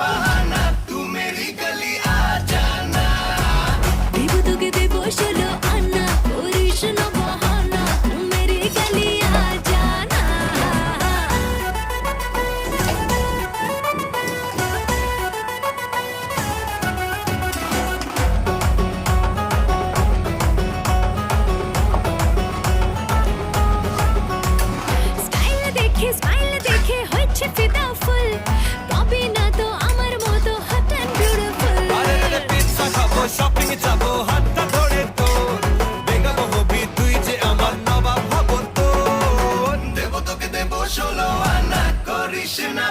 बहाना तू मेरी गली आ जाना देबो তোকে দেবো 16 আনা করিস না বাহানা তুই মেরি গলি আ জানা স্মাইল দেখে হচ্ছে ফিদা ফুল পাবি না তো আমার মতো হট এন্ড বিউটিফুল আরে রে পিৎজা খাবো শপিং এ যাবো হাতটা ধরে তোর বেগাবো হবি তুই যে আমার নবাব হব তোর দেবো তোকে দেবো 16 আনা করিস না